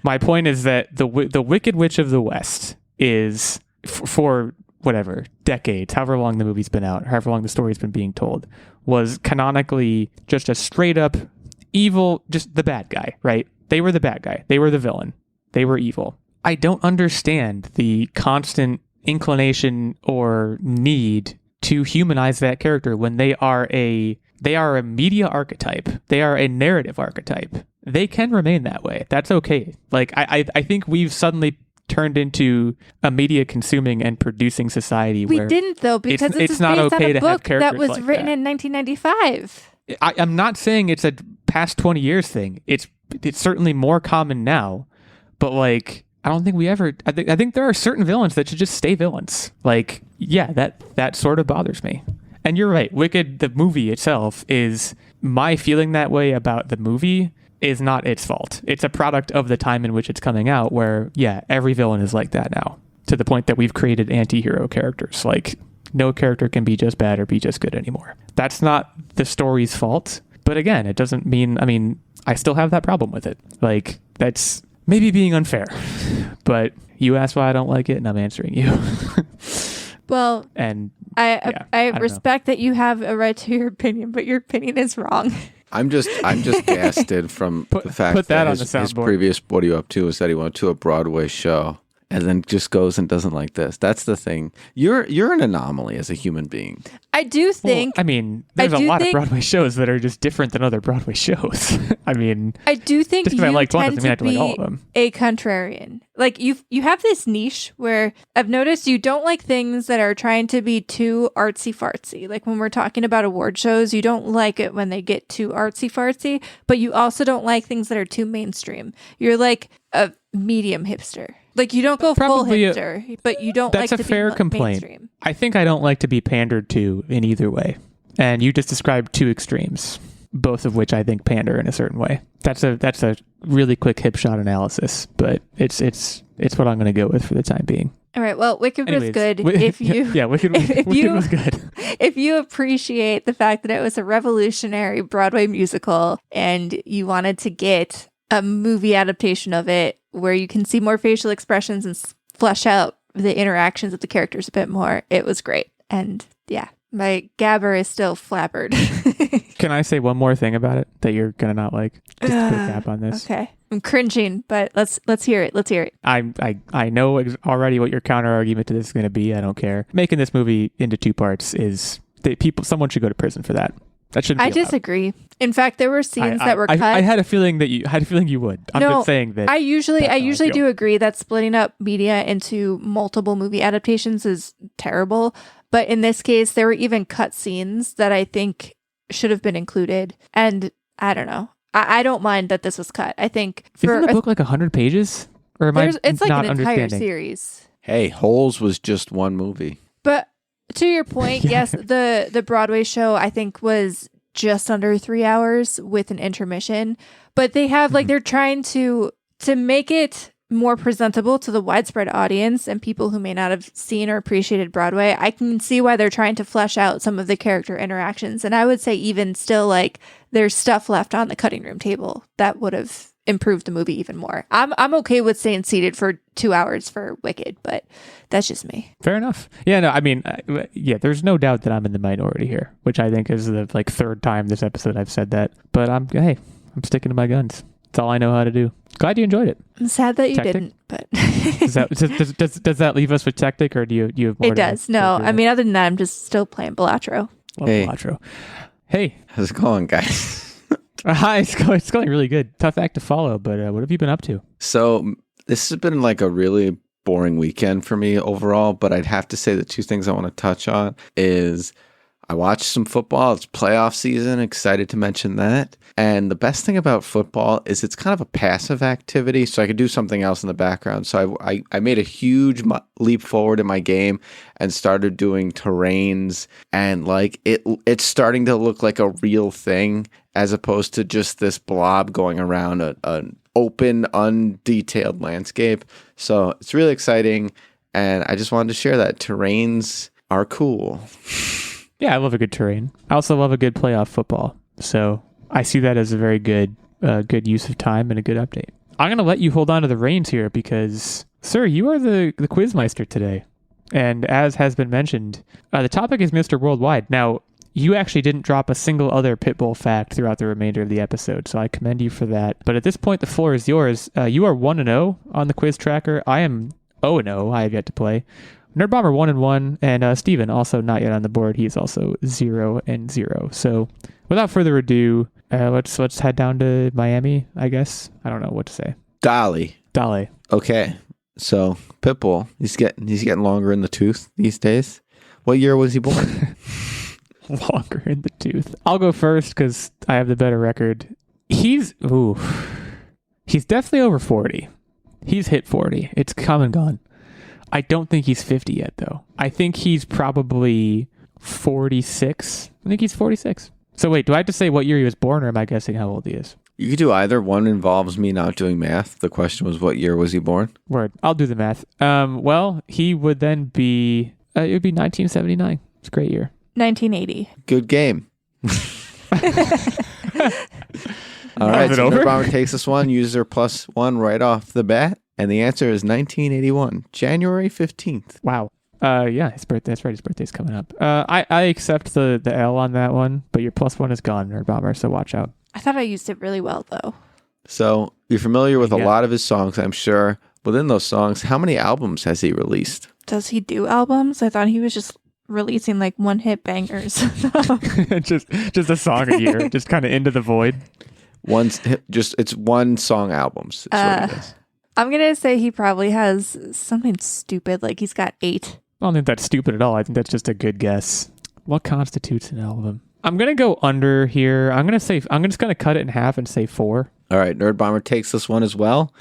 My point is that the Wicked Witch of the West is, for whatever, decades, however long the movie's been out, however long the story's been being told, was canonically just a straight up evil, just the bad guy, right? They were the bad guy. They were the villain. They were evil. I don't understand the constant inclination or need to humanize that character when they are a media archetype. They are a narrative archetype. They can remain that way. That's okay. Like, I think we've suddenly turned into a media consuming and producing society We where didn't, though, because it's it's not based okay on to a have book characters that was like written that. in 1995. I'm not saying it's a past 20 years thing. It's certainly more common now, but like, I don't think I think there are certain villains that should just stay villains. Like, yeah, that sort of bothers me. And you're right. Wicked, the movie itself, is my feeling that way about the movie is not its fault. It's a product of the time in which it's coming out where, yeah, every villain is like that now, to the point that we've created anti-hero characters. Like, no character can be just bad or be just good anymore. That's not the story's fault. But again, it doesn't mean, I still have that problem with it. Like, that's maybe being unfair. But you asked why I don't like it, and I'm answering you. Well, And I don't respect that you have a right to your opinion, but your opinion is wrong. I'm just gasted from the fact put that on his, the his soundboard. previous "What Are You Up To" was that he went to a Broadway show and then just goes and doesn't like this. That's the thing. You're an anomaly as a human being. I do think. I mean, there's a do lot of think- Broadway shows that are just different than other Broadway shows. I mean, I do think just you because I liked one tend doesn't mean I have to to like be all of them. a contrarian. Like you have this niche where I've noticed you don't like things that are trying to be too artsy fartsy. Like when we're talking about award shows, you don't like it when they get too artsy fartsy, but you also don't like things that are too mainstream. You're like a medium hipster. Like you don't go full Probably hipster, but you don't like That's to a fair be complaint. mainstream. I think I don't like to be pandered to in either way. And you just described two extremes, both of which I think pander in a certain way. That's a really quick hip shot analysis, but it's what I'm going to go with for the time being. All right. Well, Wicked was Anyways, good. If you Wicked was good. if you appreciate the fact that it was a revolutionary Broadway musical and you wanted to get a movie adaptation of it where you can see more facial expressions and flesh out the interactions with the characters a bit more, it was great. And yeah, my gabber is still flabbered. Can I say one more thing about it that you're gonna not like? Just a quick cap on this. Okay. I'm cringing, but let's hear it. Let's hear it. I know already what your counter argument to this is going to be. I don't care. Making this movie into two parts is someone should go to prison for that. That shouldn't be I allowed. disagree. In fact, there were scenes that were cut. I had a feeling that you would. I'm just saying that. I usually that's how I feel. do agree that splitting up media into multiple movie adaptations is terrible. But in this case, there were even cut scenes that I think should have been included. And I don't know. I don't mind that this was cut. I think for Isn't the book like 100 pages? Or am I it's like not an entire understanding? series. Hey, Holes was just one movie. But to your point, yes, the Broadway show I think was just under 3 hours with an intermission. But they have like they're trying to make it more presentable to the widespread audience and people who may not have seen or appreciated Broadway. I can see why they're trying to flesh out some of the character interactions. And I would say even still like there's stuff left on the cutting room table that would have improved the movie even more. I'm okay with staying seated for 2 hours for Wicked, but that's just me. Fair enough. Yeah, no, I mean, there's no doubt that I'm in the minority here, which I think is the like third time this episode I've said that. But I'm sticking to my guns. That's all I know how to do. Glad you enjoyed it. I'm sad that you Techtic? didn't, but does that leave us with Techtic, or do you have more? it does. No, I mean, other than that, I'm just still playing Balatro. Hey. Hey, How's it going, guys? hi. It's going really good. Tough act to follow, but what have you been up to? So this has been like a really boring weekend for me overall, but I'd have to say the two things I want to touch on is I watched some football. It's playoff season. Excited to mention that. And the best thing about football is it's kind of a passive activity, so I could do something else in the background. So I made a huge leap forward in my game and started doing terrains, and like it's starting to look like a real thing as opposed to just this blob going around an open, undetailed landscape. So it's really exciting, and I just wanted to share that terrains are cool. Yeah, I love a good terrain. I also love a good playoff football. So I see that as a very good use of time and a good update. I'm going to let you hold on to the reins here because, sir, you are the quizmeister today. And as has been mentioned, the topic is Mr. Worldwide. Now, you actually didn't drop a single other Pitbull fact throughout the remainder of the episode, so I commend you for that. But at this point, the floor is yours. You are 1-0 on the quiz tracker. I am 0-0. I have yet to play. Nerdbomber 1-1, and Steven also not yet on the board. He's also 0-0. So without further ado, let's head down to Miami, I guess. I don't know what to say. Dali. Okay. So Pitbull, he's getting longer in the tooth these days. What year was he born? Longer in the tooth. I'll go first because I have the better record. He's definitely over 40. He's hit 40. It's come and gone. I don't think he's 50 yet, though. I think he's probably 46. I think he's 46. So wait, do I have to say what year he was born, or am I guessing how old he is? You could do either. One involves me not doing math. The question was, what year was he born? Word. I'll do the math. Well, he would then be, it would be 1979. It's a great year. 1980. Good game. All right, so Nerdbomber takes this one, user +1 right off the bat. And the answer is 1981, January 15th. Wow. Yeah, his birthday. That's right. His birthday's coming up. I accept the L on that one, but your +1 is gone, Nerdbomber. So watch out. I thought I used it really well, though. So you're familiar with a lot of his songs, I'm sure. Within those songs, how many albums has he released? Does he do albums? I thought he was just releasing like one-hit bangers. just a song a year, just kind of into the void. It's one song albums. That's what it is. I'm gonna say he probably has something stupid, like he's got 8. I don't think that's stupid at all. I think that's just a good guess. What constitutes an album? I'm gonna go under here. I'm just gonna cut it in half and say 4. All right, Nerdbomber takes this one as well.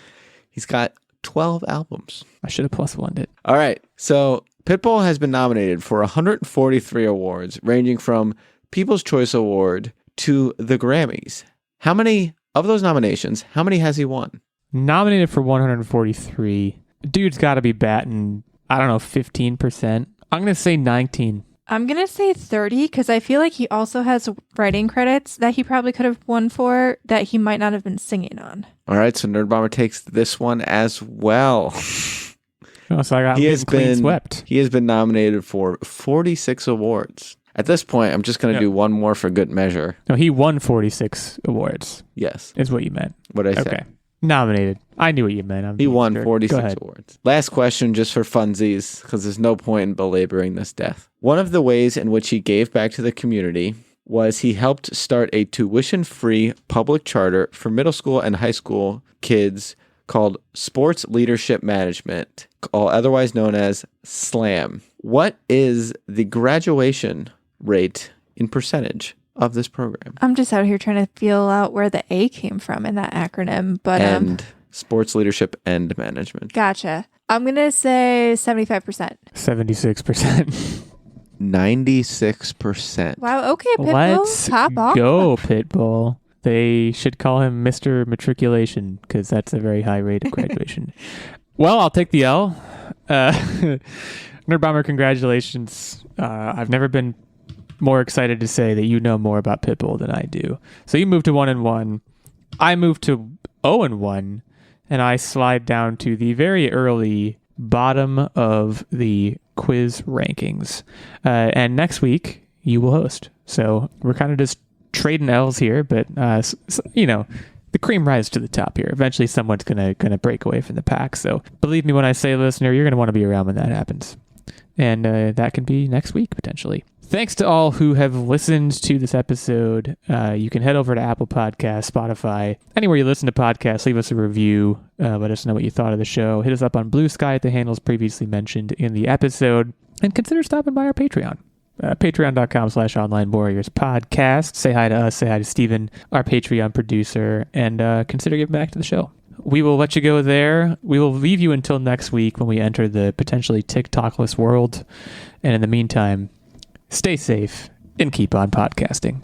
He's got 12 albums. I should have +1'd it. All right, so Pitbull has been nominated for 143 awards, ranging from People's Choice Award to the Grammys. How many of those nominations, how many has he won? Nominated for 143. Dude's got to be batting, 15%. I'm going to say 19. I'm going to say 30 because I feel like he also has writing credits that he probably could have won for that he might not have been singing on. All right, so Nerdbomber takes this one as well. Oh, so I got clean swept. He has been nominated for 46 awards. At this point, I'm just going to do one more for good measure. No, he won 46 awards. Yes. Is what you meant. What did I say? Okay. Nominated. I knew what you meant. He won 46 awards. Last question, just for funsies, because there's no point in belaboring this death. One of the ways in which he gave back to the community was he helped start a tuition-free public charter for middle school and high school kids called Sports Leadership Management, otherwise known as SLAM. What is the graduation rate in percentage of this program? I'm just out here trying to feel out where the A came from in that acronym, but and Sports Leadership and Management. Gotcha. I'm gonna say 75%. 76%. 96%. Wow. Okay, Pitbull. Let's Top off. go, Pitbull. They should call him Mr. Matriculation because that's a very high rate of graduation. Well, I'll take the L. Nerdbomber, congratulations. I've never been more excited to say that you know more about Pitbull than I do. So you moved to 1-1. I moved to 0-1, and I slide down to the very early bottom of the quiz rankings. And next week, you will host. So we're kind of just trading L's here, but the cream rises to the top here. Eventually, someone's gonna break away from the pack. So believe me when I say, listener, you're gonna want to be around when that happens, and that can be next week potentially. Thanks to all who have listened to this episode. You can head over to Apple Podcasts, Spotify, anywhere you listen to podcasts. Leave us a review. Let us know what you thought of the show. Hit us up on Blue Sky at the handles previously mentioned in the episode, and consider stopping by our Patreon. Patreon.com/OnlineWarriorsPodcast. Say hi to us, say hi to Steven, our Patreon producer, and consider giving back to the show. We will let you go there. We will leave you until next week when we enter the potentially TikTokless world. And in the meantime, stay safe and keep on podcasting.